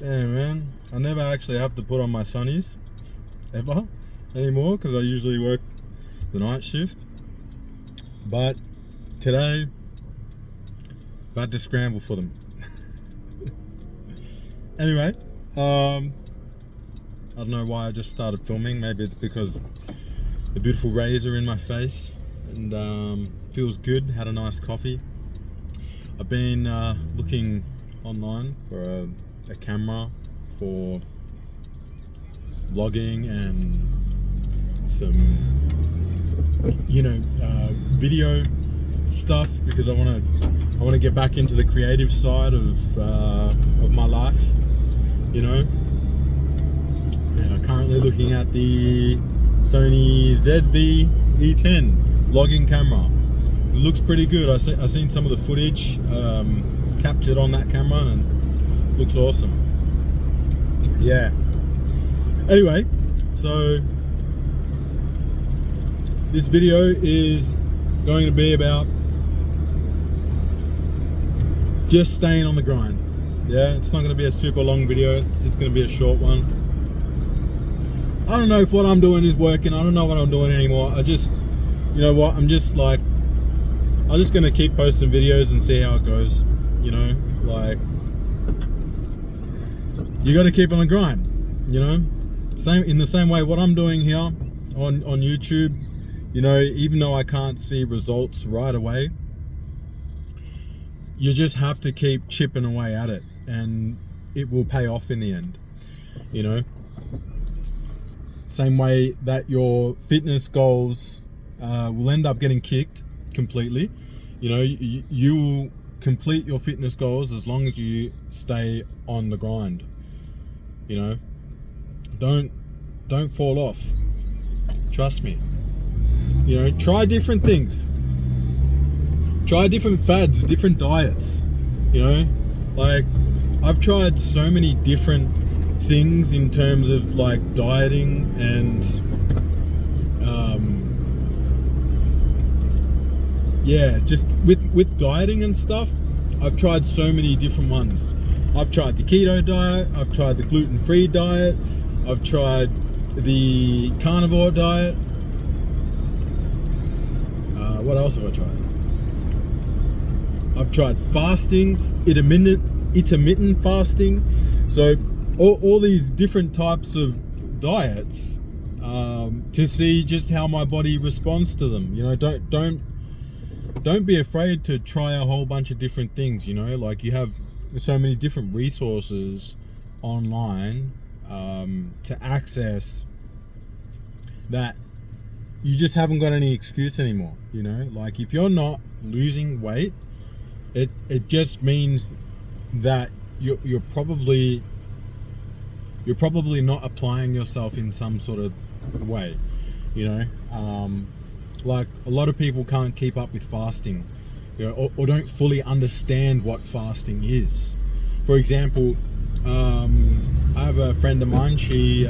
Yeah, man. I never actually have to put on my sunnies ever anymore because I usually work the night shift. But today, I had to scramble for them. Anyway, I don't know why I just started filming. Maybe it's because the beautiful rays are in my face and feels good. Had a nice coffee. I've been looking online for a camera for vlogging and some, video stuff because I want to get back into the creative side of my life. Currently looking at the Sony ZV-E10 vlogging camera. It looks pretty good. I've seen some of the footage captured on that camera and it looks awesome. Yeah. Anyway, so this video is going to be about just staying on the grind. Yeah, it's not going to be a super long video. It's just going to be a short one. I don't know if what I'm doing is working. I don't know what I'm doing anymore. I'm just going to keep posting videos and see how it goes. You got to keep on the grind. In the same way what I'm doing here on YouTube. Even though I can't see results right away, you just have to keep chipping away at it and it will pay off in the end. Same way that your fitness goals will end up getting kicked completely. You will complete your fitness goals as long as you stay on the grind. Don't fall off. Trust me. Try different things. Try different fads, different diets. I've tried so many different things in terms of dieting and just with dieting and stuff. I've tried so many different ones. I've tried the keto diet, I've tried the gluten-free diet, I've tried the carnivore diet. What else have I tried? I've tried fasting, intermittent fasting. So all these different types of diets to see just how my body responds to them. Don't be afraid to try a whole bunch of different things. You have so many different resources online to access that you just haven't got any excuse anymore. If you're not losing weight, it just means that you're probably not applying yourself in some sort of way. A lot of people can't keep up with fasting, or don't fully understand what fasting is. For example, I have a friend of mine. She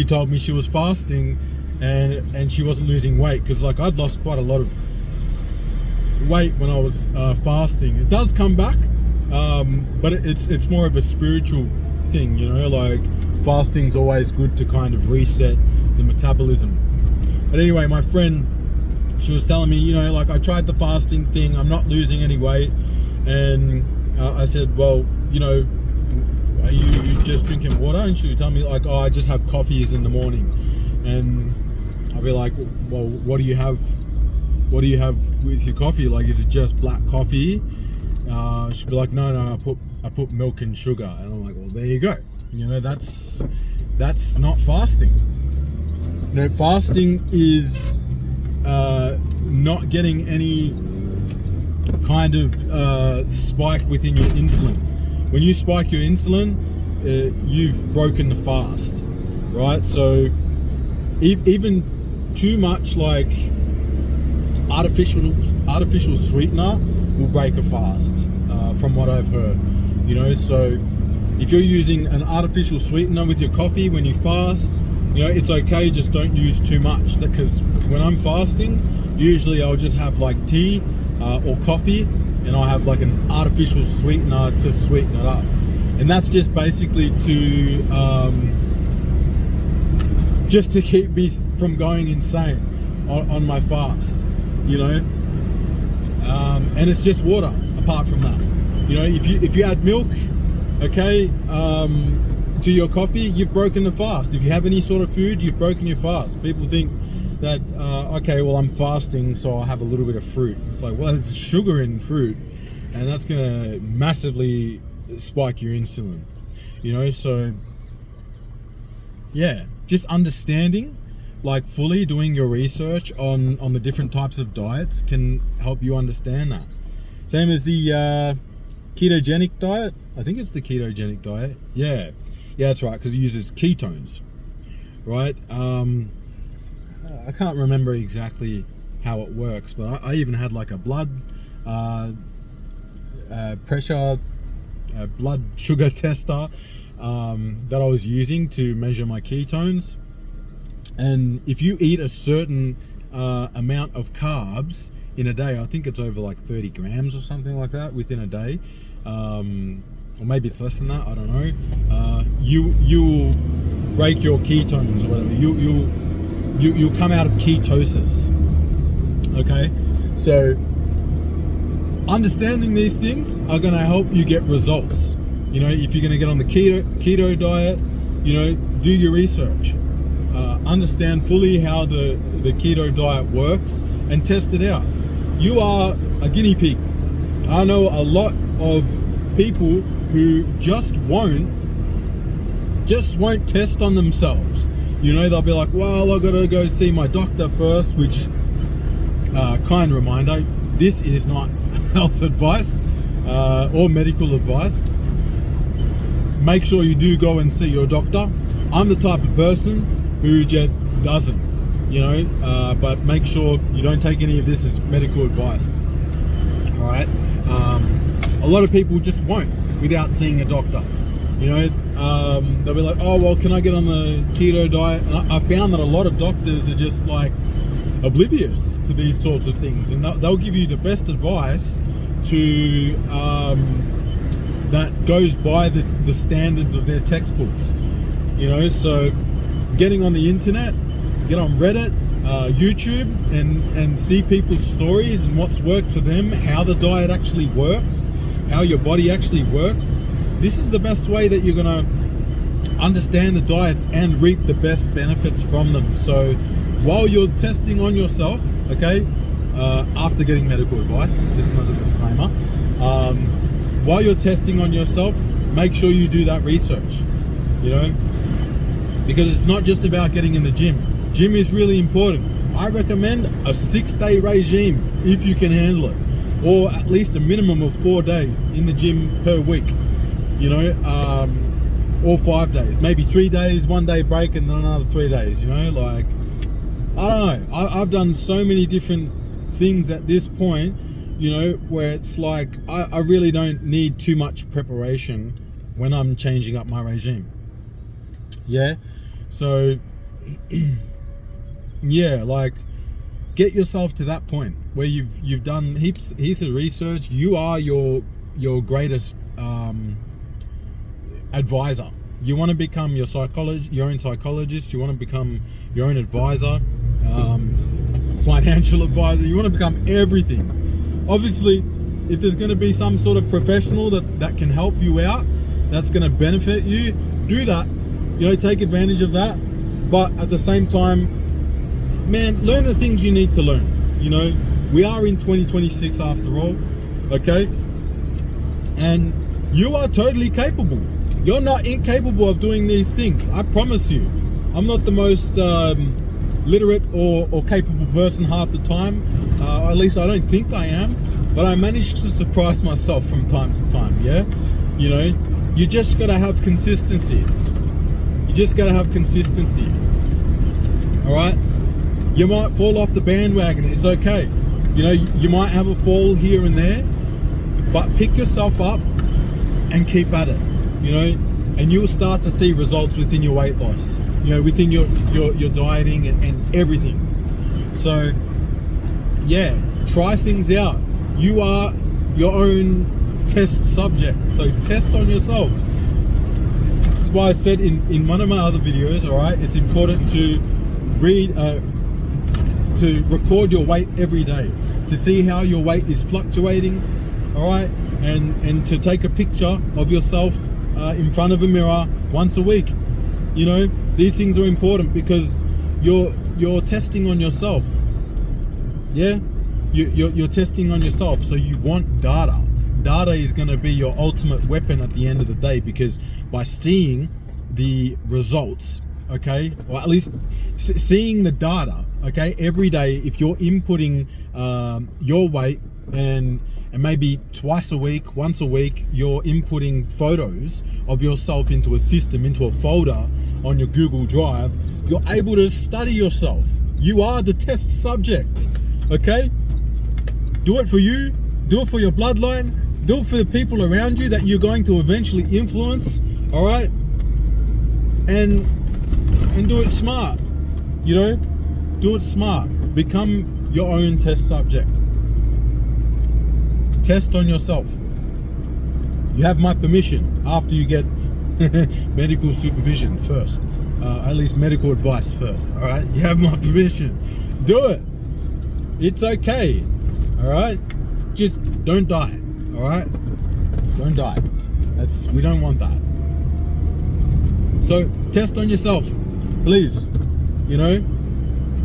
told me she was fasting and she wasn't losing weight because I'd lost quite a lot of weight when I was fasting. It does come back, but it's more of a spiritual thing. Fasting's always good to kind of reset the metabolism. But anyway, my friend, she was telling me, I tried the fasting thing, I'm not losing any weight. And I said, well, are you just drinking water? And she was telling me I just have coffees in the morning. And I'll be like, well, what do you have with your coffee? Is it just black coffee? She'd be like, no, I put milk and sugar. And I'm like, well, there you go. That's not fasting. Fasting is not getting any kind of spike within your insulin. When you spike your insulin, you've broken the fast, right? So even too much artificial sweetener will break a fast, from what I've heard. So if you're using an artificial sweetener with your coffee when you fast, it's okay, just don't use too much. Because when I'm fasting, usually I'll just have tea or coffee, and I'll have an artificial sweetener to sweeten it up. and that's just basically to just to keep me from going insane on my fast, you know. And it's just water. Apart from that, you know, if you add milk, okay, to your coffee, you've broken the fast. If you have any sort of food, you've broken your fast. People think that okay, well, I'm fasting, so I'll have a little bit of fruit. It's like, well, there's sugar in fruit, and that's gonna massively spike your insulin, you know. So yeah, just understanding, like fully doing your research on the different types of diets can help you understand that. Same as the ketogenic diet. I think it's the ketogenic diet. Yeah, that's right, because it uses ketones, right? I can't remember exactly how it works, but I even had like a blood pressure, blood sugar tester that I was using to measure my ketones. And if you eat a certain amount of carbs in a day, I think it's over like 30 grams or something like that within a day, or maybe it's less than that, I don't know. You'll break your ketones or whatever. You'll come out of ketosis. Okay, so understanding these things are going to help you get results. You know, if you're going to get on the keto diet, you know, do your research. Understand fully how the keto diet works and test it out. You are a guinea pig. I know a lot of people who just won't test on themselves. You know, they'll be like, well, I gotta go see my doctor first, which kind reminder, this is not health advice or medical advice. Make sure you do go and see your doctor. I'm the type of person who just doesn't, you know, but make sure you don't take any of this as medical advice. All right. A lot of people just won't without seeing a doctor. You know, they'll be like, oh, well, can I get on the keto diet? And I found that a lot of doctors are just like oblivious to these sorts of things, and they'll give you the best advice to that goes by the standards of their textbooks. You know, so getting on the internet, get on Reddit, YouTube, and see people's stories and what's worked for them, how the diet actually works, how your body actually works. This is the best way that you're gonna understand the diets and reap the best benefits from them. So while you're testing on yourself, okay, after getting medical advice, just another disclaimer, while you're testing on yourself, make sure you do that research, you know, because it's not just about getting in the gym. Gym is really important. I recommend a 6-day regime if you can handle it, or at least a minimum of 4 days in the gym per week, you know, or 5 days, maybe 3 days, 1 day break, and then another 3 days, you know, like, I don't know. I've done so many different things at this point, you know, where it's like, I really don't need too much preparation when I'm changing up my regime. Yeah. So yeah, like, get yourself to that point where you've done heaps of research. You are your greatest advisor. You want to become your own psychologist. You want to become your own advisor, financial advisor. You want to become everything. Obviously, if there's going to be some sort of professional that can help you out, that's going to benefit you, do that. You know, take advantage of that. But at the same time, man, learn the things you need to learn. You know, we are in 2026 after all, okay? And you are totally capable. You're not incapable of doing these things. I promise you. I'm not the most literate or capable person half the time. At least I don't think I am. But I manage to surprise myself from time to time, yeah? You know, you just got to have consistency. You just got to have consistency. All right? You might fall off the bandwagon. It's okay. You know, you might have a fall here and there, but pick yourself up and keep at it. You know, and you'll start to see results within your weight loss, you know, within your dieting and everything. So yeah, try things out. You are your own test subject, so test on yourself. is why I said in one of my other videos, all right, it's important to record your weight every day, to see how your weight is fluctuating, all right, and to take a picture of yourself in front of a mirror once a week. You know, these things are important because you're testing on yourself. Yeah, you're testing on yourself, so you want data. Data is going to be your ultimate weapon at the end of the day, because by seeing the results, okay, or at least seeing the data, okay, every day, if you're inputting your weight and maybe twice a week, once a week, you're inputting photos of yourself into a system, into a folder on your Google Drive, you're able to study yourself. You are the test subject, okay? Do it for you, do it for your bloodline, do it for the people around you that you're going to eventually influence, all right? And do it smart, you know? Do it smart. Become your own test subject. Test on yourself. You have my permission after you get medical supervision first. At least medical advice first, all right? You have my permission. Do it. It's okay, all right? Just don't die, all right? Don't die. We don't want that. So test on yourself, please. You know,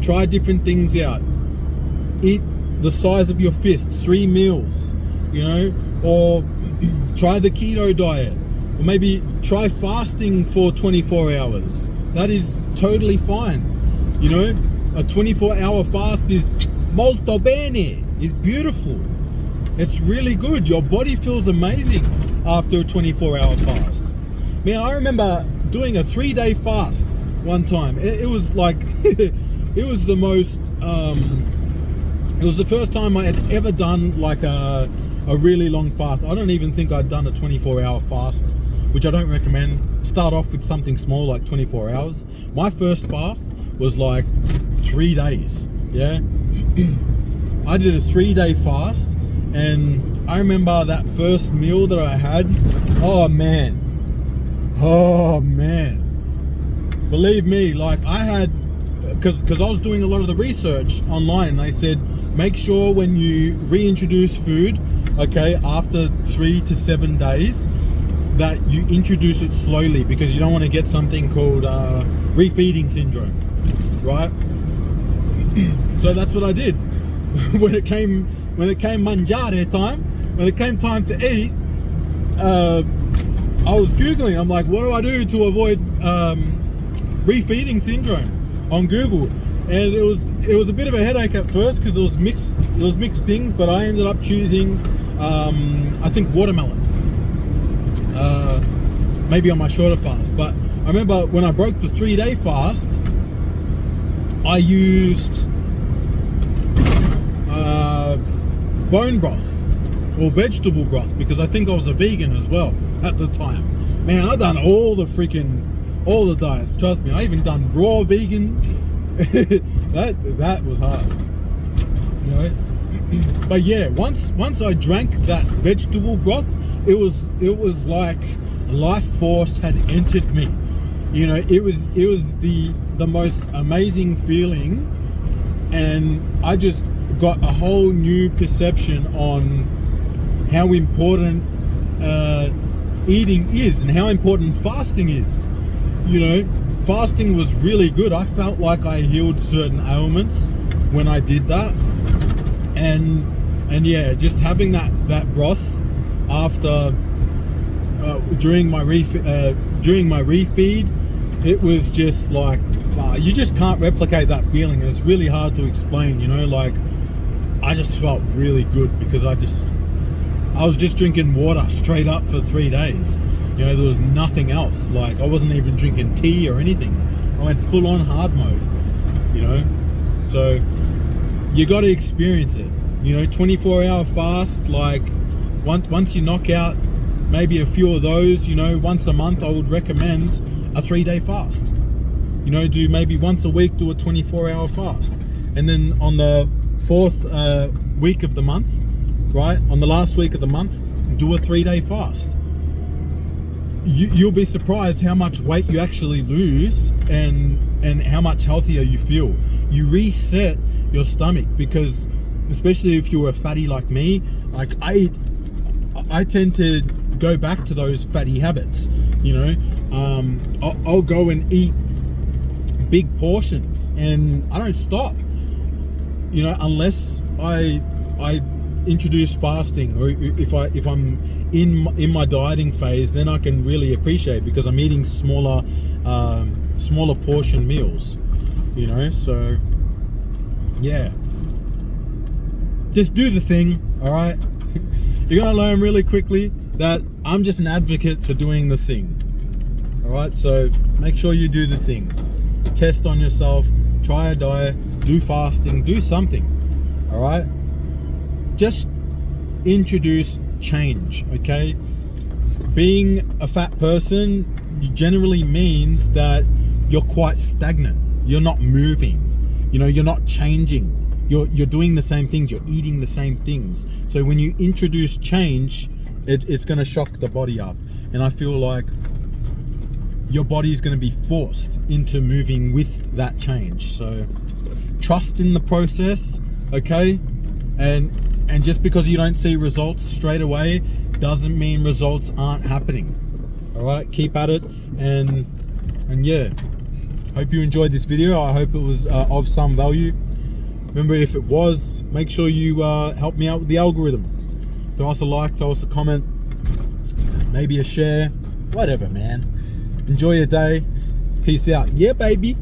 try different things out. Eat the size of your fist, 3 meals, you know, or try the keto diet, or maybe try fasting for 24 hours. That is totally fine. You know, a 24-hour fast is molto bene, is beautiful. It's really good. Your body feels amazing after a 24-hour fast. Man, I remember doing a 3-day fast one time. It was like, it was the most, it was the first time I had ever done like a really long fast. I don't even think I'd done a 24-hour fast, which I don't recommend. Start off with something small like 24 hours. My first fast was like 3 days, yeah? I did a 3-day fast, and I remember that first meal that I had, oh man. Believe me, like I had, because I was doing a lot of the research online, and they said, make sure when you reintroduce food, okay, after 3 to 7 days, that you introduce it slowly, because you don't want to get something called refeeding syndrome, right? So that's what I did. When it came mangiare time, when it came time to eat, I was Googling. I'm like, what do I do to avoid refeeding syndrome on Google? And it was a bit of a headache at first, because it was mixed things, but I ended up choosing I think watermelon, maybe on my shorter fast. But I remember when I broke the 3-day fast, I used bone broth or vegetable broth, because I think I was a vegan as well at the time. Man, I've done all the diets, trust me. I even done raw vegan. that was hard, you know. But yeah, once I drank that vegetable broth, it was like life force had entered me. You know, it was the most amazing feeling, and I just got a whole new perception on how important eating is and how important fasting is. You know, fasting was really good. I felt like I healed certain ailments when I did that, and yeah, just having that broth after during my refeed, it was just like, you just can't replicate that feeling, and it's really hard to explain. You know, like I just felt really good because I was just drinking water straight up for 3 days. You know, there was nothing else. Like I wasn't even drinking tea or anything. I went full on hard mode, you know. So you got to experience it. You know, 24-hour fast, like once you knock out maybe a few of those, you know, once a month, I would recommend a 3-day fast. You know, do maybe once a week, do a 24-hour fast. And then on the 4th week of the month, right, on the last week of the month, do a 3-day fast. you'll be surprised how much weight you actually lose and how much healthier you feel. You reset your stomach, because especially if you're a fatty like me, like I tend to go back to those fatty habits. You know, I'll go and eat big portions and I don't stop, you know, unless I introduce fasting, or if I'm in my dieting phase, then I can really appreciate, because I'm eating smaller portion meals, you know. So yeah, just do the thing. All right. You're gonna learn really quickly that I'm just an advocate for doing the thing. All right, so make sure you do the thing. Test on yourself, try a diet, do fasting, do something. All right, just introduce change. Okay, being a fat person generally means that you're quite stagnant. You're not moving, you know, you're not changing. You're doing the same things, you're eating the same things. So when you introduce change, it's going to shock the body up. And I feel like your body is going to be forced into moving with that change. So trust in the process, okay? And just because you don't see results straight away doesn't mean results aren't happening. All right, keep at it. And yeah, hope you enjoyed this video. I hope it was of some value. Remember, if it was, make sure you help me out with the algorithm. Throw us a like, throw us a comment, maybe a share, whatever, man. Enjoy your day. Peace out. Yeah, baby.